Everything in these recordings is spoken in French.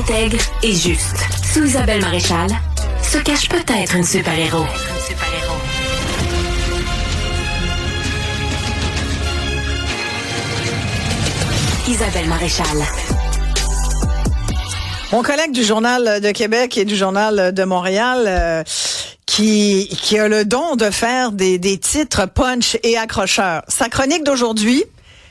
Intègre et juste. Sous Isabelle Maréchal se cache peut-être une super-héros. Isabelle Maréchal. Mon collègue du Journal de Québec et du Journal de Montréal, qui a le don de faire des titres punch et accrocheurs. Sa chronique d'aujourd'hui,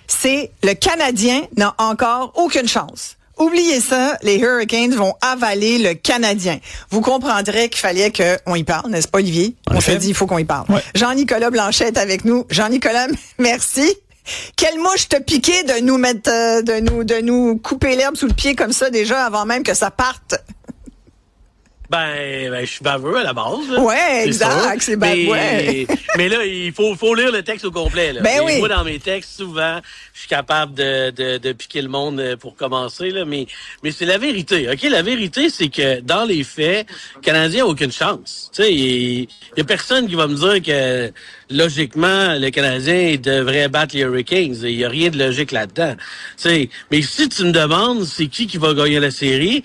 c'est « Le Canadien n'a encore aucune chance ». Oubliez ça, les Hurricanes vont avaler le Canadien. Vous comprendrez qu'il fallait qu'on y parle, n'est-ce pas, Olivier? On s'est dit, il faut qu'on y parle. Ouais. Jean-Nicolas Blanchet est avec nous. Jean-Nicolas, merci. Quelle mouche t'a piqué de nous mettre, de nous couper l'herbe sous le pied comme ça déjà avant même que ça parte? Ben, je suis baveux à la base. Là. Ouais, exact, c'est baveux. Mais là, il faut lire le texte au complet. Là. Ben oui. Moi, dans mes textes, souvent, je suis capable de piquer le monde pour commencer. Là, mais c'est la vérité. Ok, la vérité, c'est que dans les faits, le Canadien n'a aucune chance. Tu sais, il y a personne qui va me dire que logiquement, le Canadien devrait battre les Hurricanes. Il y a rien de logique là-dedans. Tu sais, mais si tu me demandes, c'est qui va gagner la série?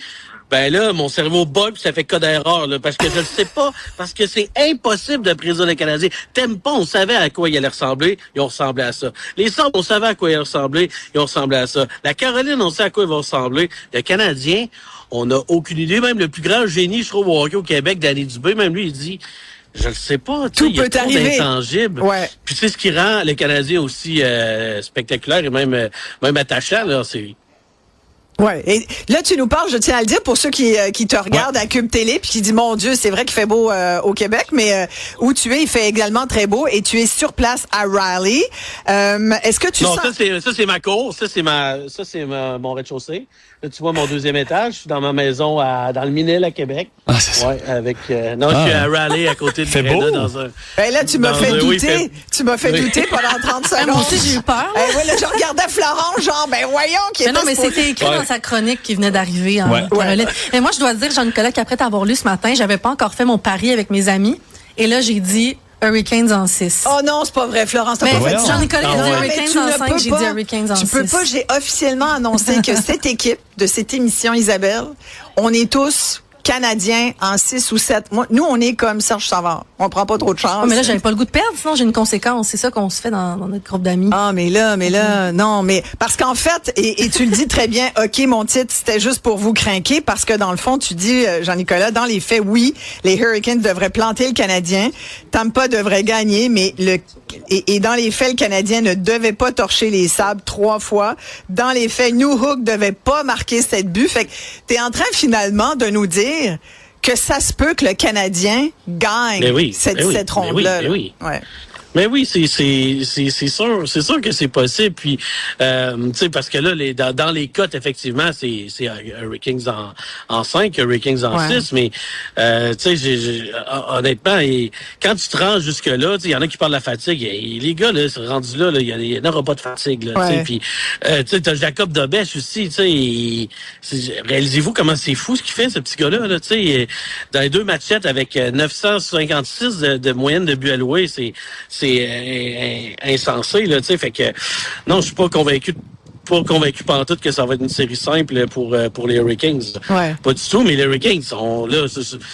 Ben là, mon cerveau bug, ça fait cas d'erreur, là, parce que je le sais pas, parce que c'est impossible de prédire les Canadiens. T'aimes pas, on savait à quoi il allait ressembler, ils ont ressemblé à ça. Les Sabres, on savait à quoi ils allaient ressembler, ils ont ressemblé à ça. La Caroline, on sait à quoi ils vont ressembler. Le Canadien, on n'a aucune idée. Même le plus grand génie, je trouve, au hockey au Québec, Danny Dubé, même lui, il dit... Je le sais pas. Tout il y a peut arriver. Intangible. Ouais. Puis c'est ce qui rend les Canadiens aussi spectaculaires et même attachants. Là, c'est... Ouais. Et là, tu nous parles, je tiens à le dire, pour ceux qui te regardent à Cube Télé puis qui disent, mon Dieu, c'est vrai qu'il fait beau au Québec, mais où tu es, il fait également très beau et tu es sur place à Raleigh. Est-ce que tu sens... Non, ça c'est ma cour, ça c'est mon rez-de-chaussée. Là, tu vois mon deuxième étage, je suis dans ma maison dans le Minil à Québec. Ah, c'est ça. Ouais, avec je suis à Raleigh à côté de Miranda dans un. Ben là, tu m'as fait douter. Tu m'as fait douter pendant 30 secondes. Moi aussi, j'ai eu peur. Ouais, là, je regardais Florence, genre, ben voyons qu'il est. Non, mais c'était écrit dans sa chronique qui venait d'arriver. Mais moi, je dois dire, Jean-Nicolas, qu'après t'avoir lu ce matin, j'avais pas encore fait mon pari avec mes amis. Et là, j'ai dit Hurricanes en 6. Oh non, c'est pas vrai, Florence. Mais Jean-Nicolas a dit Hurricanes en 5, j'ai dit Hurricanes en 6. Tu peux pas, j'ai officiellement annoncé que cette équipe de cette émission, Isabelle, on est tous Canadiens en 6 ou 7. Nous, on est comme Serge Savard. On prend pas trop de chance. Oh, mais là, j'avais pas le goût de perdre, sinon j'ai une conséquence. C'est ça qu'on se fait dans notre groupe d'amis. Ah, mais là, non, mais parce qu'en fait, et tu le dis très bien, OK, mon titre, c'était juste pour vous craquer, parce que dans le fond, tu dis, Jean-Nicolas, dans les faits, oui, les Hurricanes devraient planter le Canadien. Tampa devrait gagner, mais et dans les faits, le Canadien ne devait pas torcher les Sabres 3 fois. Dans les faits, Newhook devait pas marquer 7 buts. Fait que t'es en train finalement de nous dire que ça se peut que le Canadien gagne cette ronde-là. Oui. Mais oui, c'est sûr que c'est possible. Puis, tu sais, parce que là, dans les cotes, effectivement, c'est Hurricanes en 5, Hurricanes en 6. Mais, tu sais, honnêtement, quand tu te rends jusque là, il y en a qui parlent de la fatigue. Et les gars, là, rendus là, il y en aura pas de fatigue. Là, puis, tu sais, t'as Jacob Dobèche aussi. Tu sais, réalisez-vous comment c'est fou ce qu'il fait, ce petit gars-là. Là, tu sais, dans les 2 matchettes avec 956 de moyenne de buts alloués, c'est insensé, là, tu sais, fait que, non, je suis pas convaincu pantoute que ça va être une série simple pour les Hurricanes. Ouais. Pas du tout, mais les Hurricanes sont là.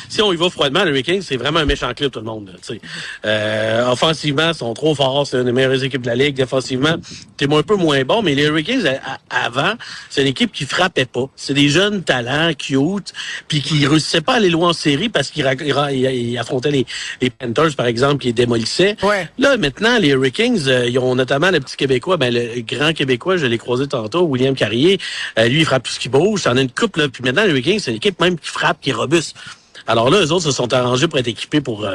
Si on y va froidement, les Hurricanes, c'est vraiment un méchant club, tout le monde. Tu sais. Offensivement, ils sont trop forts. C'est une des meilleures équipes de la Ligue. Défensivement, t'es un peu moins bon, mais les Hurricanes, avant, c'est une équipe qui frappait pas. C'est des jeunes talents, cute, puis qui réussissaient pas à aller loin en série parce qu'ils affrontaient les Panthers, par exemple, qui les démolissaient. Ouais. Là, maintenant, les Hurricanes, ils ont notamment le petit Québécois, le grand Québécois, je l'ai croisé tantôt, William Carrier, lui, il frappe tout ce qui bouge. T'en as une couple, là. Puis maintenant, les Hurricanes, c'est une équipe même qui frappe, qui est robuste. Alors là, eux autres se sont arrangés pour être équipés pour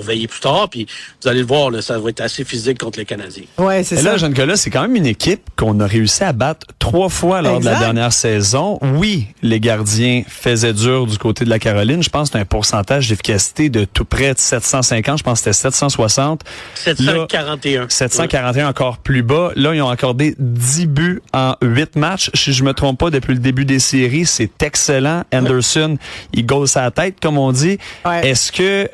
veiller plus tard. Puis vous allez le voir, là, ça va être assez physique contre les Canadiens. Ouais, c'est ça. Et là, Jean-Nicolas, c'est quand même une équipe qu'on a réussi à battre 3 fois lors de la dernière saison. Oui, les gardiens faisaient dur du côté de la Caroline. Je pense que c'est un pourcentage d'efficacité de tout près de 750. Je pense que c'était 760. 741. Là, 741 encore plus bas. Là, ils ont accordé 10 buts en 8 matchs. Si je me trompe pas, depuis le début des séries, c'est excellent. Anderson, il goal sa tête, comme on dit. Ouais. Est-ce que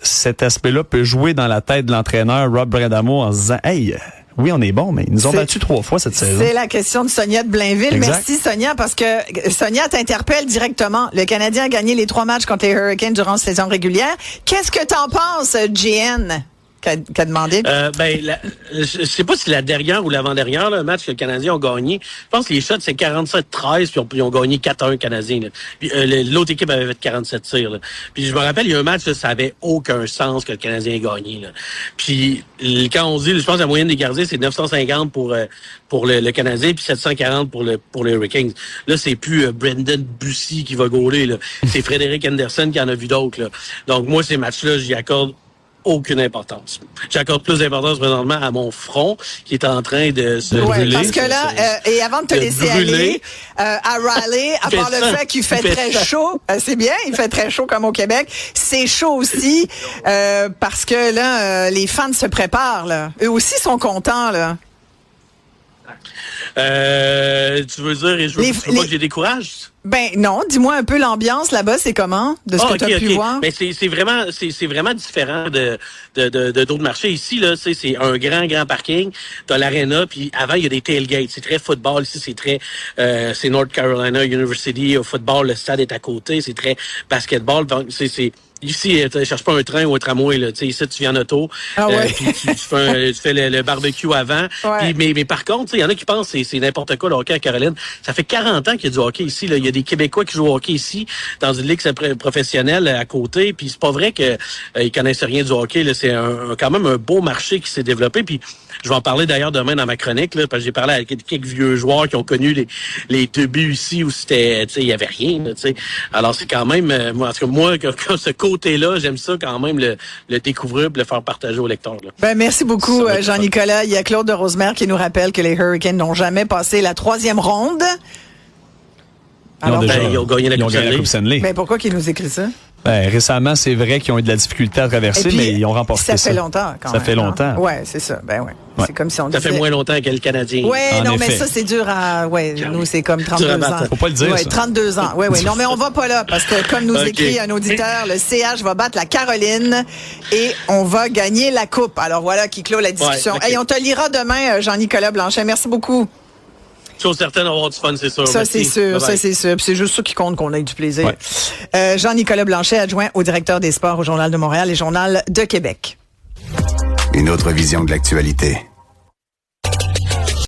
cet aspect-là peut jouer dans la tête de l'entraîneur Rob Bradamo en se disant « Hey, Oui, on est bon, mais ils nous ont battus 3 fois cette saison. C'est la question de Sonia de Blainville. Exact. Merci, Sonia, parce que Sonia t'interpelle directement. Le Canadien a gagné les 3 matchs contre les Hurricanes durant la saison régulière. Qu'est-ce que t'en penses, JN? Qu'a demandé? Je sais pas si la dernière ou l'avant-dernière, le match que le Canadien ont gagné. Je pense que les shots, c'est 47-13, puis ils ont gagné 4-1 Canadiens. Là. Puis, l'autre équipe avait fait 47 tirs. Là. Puis je me rappelle, il y a un match, là, ça avait aucun sens que le Canadien ait gagné. Là. Puis quand on dit, je pense que la moyenne des gardiens, c'est 950 pour le Canadien, puis 740 pour les Hurricanes. Là, c'est plus Brendan Bussy qui va gauler. Là. C'est Frédéric Anderson qui en a vu d'autres. Là. Donc moi, ces matchs-là, j'y accorde aucune importance. J'accorde plus d'importance présentement à mon front qui est en train de se brûler. Parce que là, et avant de te laisser aller, à Raleigh, à part le fait qu'il fait très chaud, c'est bien, il fait très chaud comme au Québec, c'est chaud aussi parce que là, les fans se préparent. Là. Eux aussi sont contents. Là. Tu veux dire, je veux pas que j'ai des courages? Ben non, dis-moi un peu l'ambiance là-bas, c'est comment de ce que tu as pu voir? Ben c'est vraiment différent de d'autres marchés ici là, c'est un grand parking, t'as l'aréna puis avant il y a des tailgates, c'est très football ici, c'est très c'est North Carolina University au football, le stade est à côté, c'est très basketball, donc c'est ici, tu cherches pas un train ou un tramway, là. Tu sais, ici, tu viens en auto. Puis tu fais le barbecue avant. Ouais. Puis, mais par contre, il y en a qui pensent que c'est n'importe quoi le hockey à Caroline. Ça fait 40 ans qu'il y a du hockey ici, là. Il y a des Québécois qui jouent au hockey ici, dans une ligue professionnelle à côté. Puis c'est pas vrai que ils connaissent rien du hockey, là. C'est quand même un beau marché qui s'est développé. Puis je vais en parler d'ailleurs demain dans ma chronique, là, parce que j'ai parlé avec quelques vieux joueurs qui ont connu les débuts ici où c'était, tu sais, il y avait rien, tu sais. Alors c'est quand même, moi, comme ce côté-là, j'aime ça quand même le découvrir, le faire partager aux lecteurs. Là. Ben merci beaucoup, Jean-Nicolas. Il y a Claude de Rosemère qui nous rappelle que les Hurricanes n'ont jamais passé la 3e ronde. Alors, ils ont gagné la Coupe Stanley. Mais pourquoi qu'ils nous écrivent ça? Ben, récemment, c'est vrai qu'ils ont eu de la difficulté à traverser, mais ils ont remporté ça. Ça fait longtemps, quand même. Ça fait longtemps. Ouais, c'est ça. Ben ouais. C'est comme si on disait... Ça fait moins longtemps que le Canadien. Ouais, non, mais ça, c'est dur à... Ouais, nous, c'est comme 32 ans. Faut pas le dire, ouais, ça. 32 ans. Ouais. Non, mais on va pas là, parce que comme nous écrit un auditeur, le CH va battre la Caroline et on va gagner la coupe. Alors voilà qui clôt la discussion. Ouais, okay. Et on te lira demain, Jean-Nicolas Blanchet. Merci beaucoup. Chose certaine d'avoir du fun, c'est sûr. Ça, c'est sûr. Ça, c'est sûr. Puis c'est juste ça qui compte, qu'on ait du plaisir. Ouais. Jean-Nicolas Blanchet, adjoint au directeur des sports au Journal de Montréal et Journal de Québec. Une autre vision de l'actualité.